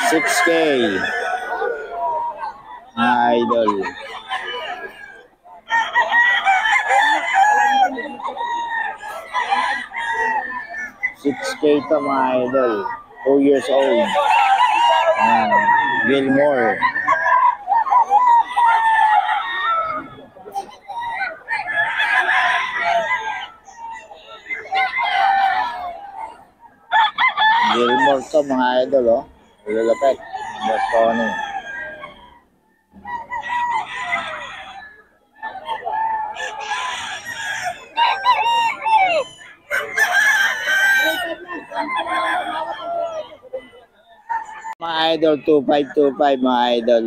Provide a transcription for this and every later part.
6K. Mga idol. 6K to mga idol. 2 years old. Gilmore. Gilmore to mga idol, oh. Lalapit. Boss Tony. Mga idol, 2525 mga idol.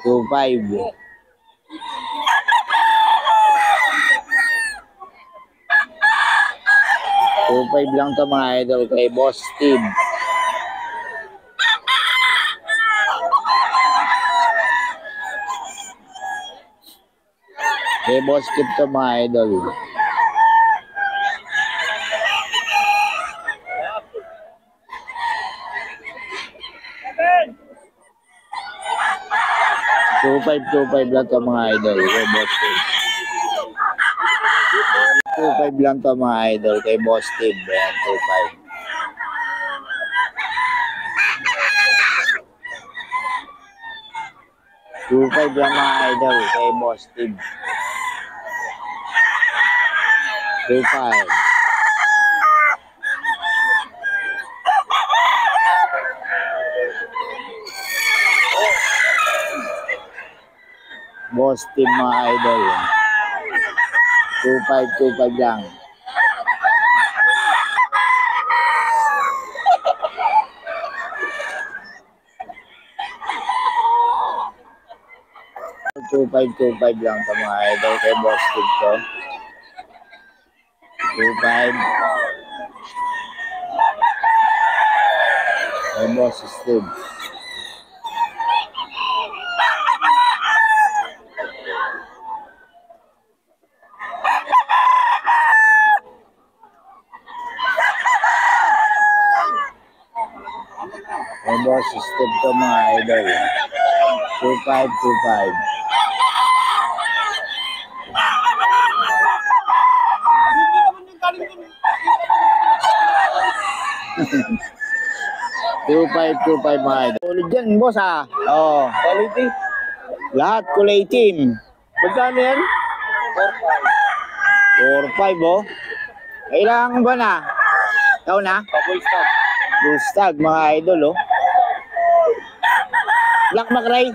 25. 25 lang to mga idol kay Boss Steve. Kay Boss Steve to mga idol. Two five lang to mga idol kay Boss Steve. 2.5 lang to mga idol kay Boss Steve. Ayan, 2.5 lang mga idol kay Boss Steve. 2.5. Boss Steve mga idol. 2.5 lang. Two five lang to mga idol kay Boss Steve to. 2.5 kay Boss Steve. Kay Boss Steve to mga idol. 2.5. Two five mga idol. Ulit dyan boss ha. Oo. Quality. Lahat kulay team. Magkano yan? 4.5 oh. Kailangan ba na? Ikaw na? Bubble stop. Bull stag mga idol oh. Black Macray.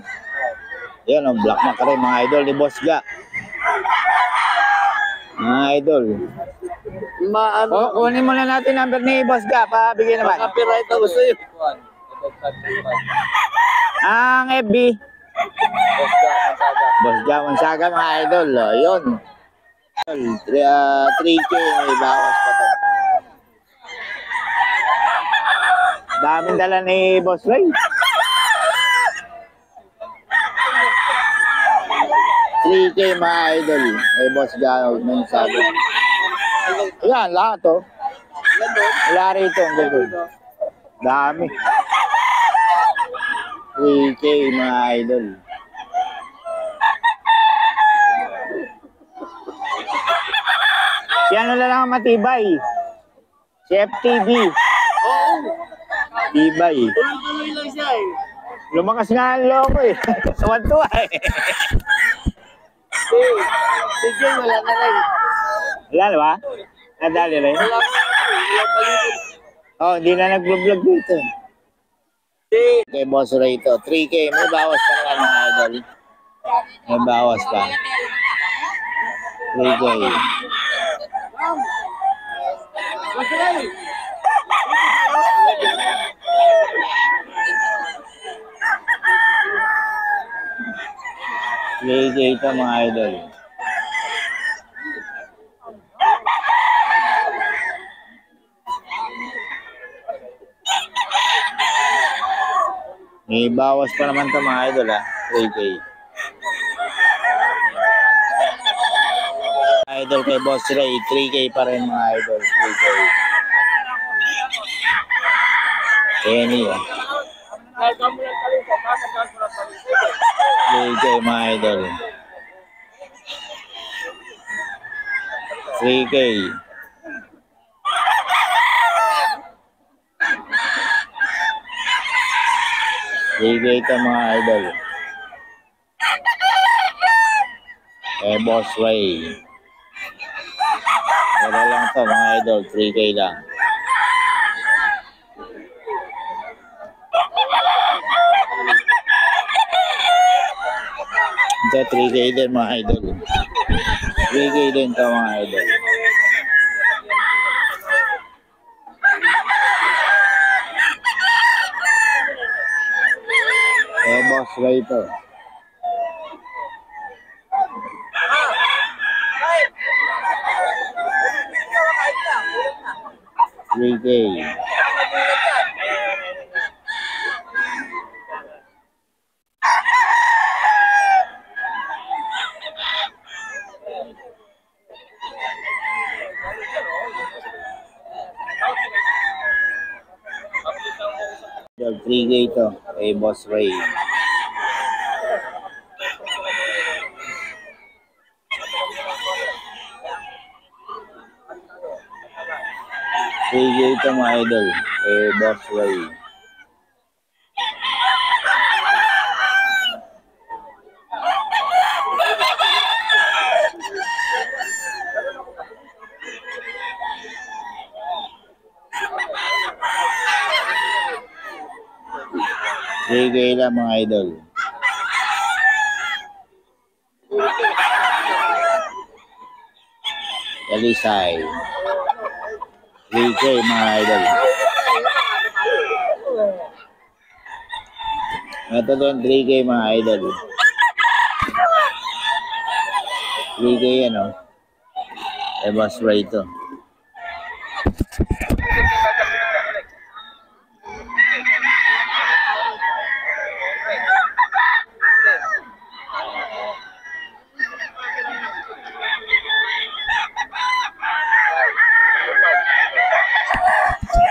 Yan oh, Black Macray mga idol ni Boss Ga. Mga idol. Oh, kunin muna natin number ni Boss Ga. Pabigyan naman. Copyright ako sa'yo. Ang FB. Boss Ga Mansaga mga idol. Oh, yun. 3K may bawas pa to. Daming dala ni Boss Ray. 3K mga idol. May Boss Ga Mansaga. Yan, lahat oh. Wala rito. Ang ganda. Dami. 3K mga idol. Si ano na lang matibay? Si FTV. Oo. Tibay. Tuloy-tuloy lang siya eh. Lumakas nga ang loko eh. Tuwan-tuwa eh. Si Jen wala na rin. Wala na ba? Nadali rin? Wala pa rin. Oh, hindi na nag-vlog dito. Kay Boss Ray ito. 3K. May bawas pa naman mga idol. May bawas pa. 3K. Ito mga idol. May bawas pa naman ito mga idol ha. 3K. Idol kay Boss Ray. 3K pa rin mga idol. 3K. Kenny. 3K mga idol. 3K. 3K ito mga idol. Boss Ray. Wala lang to mga idol. 3K lang. Ito 3K din mga idol. 3K din to mga idol. Boss Ray to. $3K. $3K ito kay Boss Ray. $3K ito mga idol kay Boss Ray. $3K lang mga idol. Dalisay. 3K mga idol. Ito din 3K mga idol. 3K yan o. Boss Ray ito.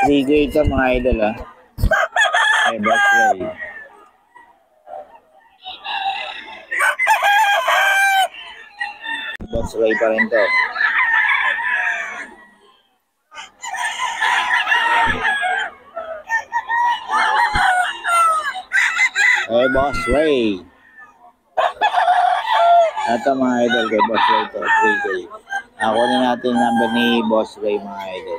$3K ito mga idol ha. Boss Ray. Boss Ray pa rin to. Boss Ray. Ito mga idol kay Boss Ray to. 3K. Kunin natin yung number ni Boss Ray mga idol.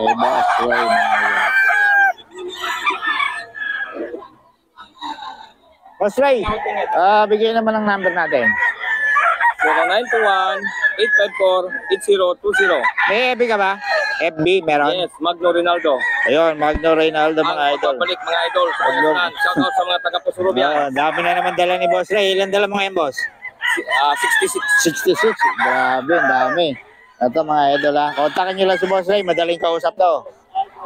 Boss Ray mga idol. Boss Ray, bigyan naman ng number natin. 0921-854-8020. May FB ka ba? FB, meron? Yes, Magno Rinaldo. Ayun, Magno Reynaldo mga idol. Balik mga idol sa Pangasinan. Shoutout sa mga taga-Pusurubia. Dami na naman dala ni Boss Ray. Ilan dala mo ngayon, boss? 66. 66. Grabe, ang dami. Ito mga idol ha. Kontakin nyo lang si Boss Ray. Madaling kausap daw.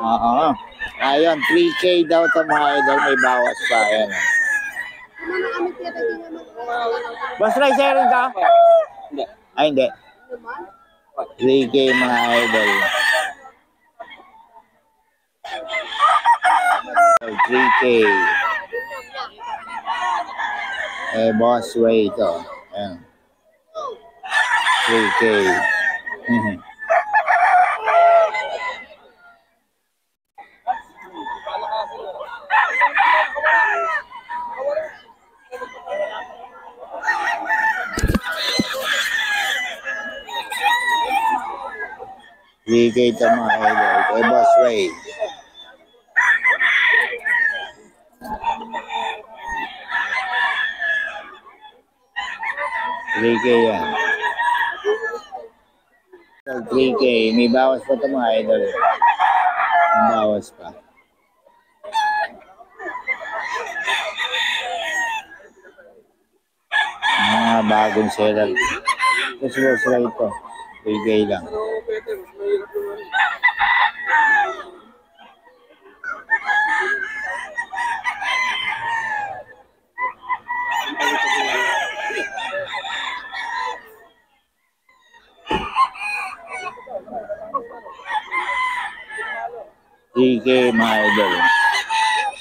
Oo. Ayun, 3K daw ito mga idol. May bawas pa. Ayan. Boss Ray, sharing ka? Hindi. Ay, hindi. 3K mga idol. 3K. Boss Ray ito. Ayan. 3K. $3K ito mga idol. Kay Boss Ray. $3K yan. 3K. May bawas pa ito mga idol. May bawas pa. Mga bagong seller. Ito si Boss Ray ito. 3K lang. 3K mga idol.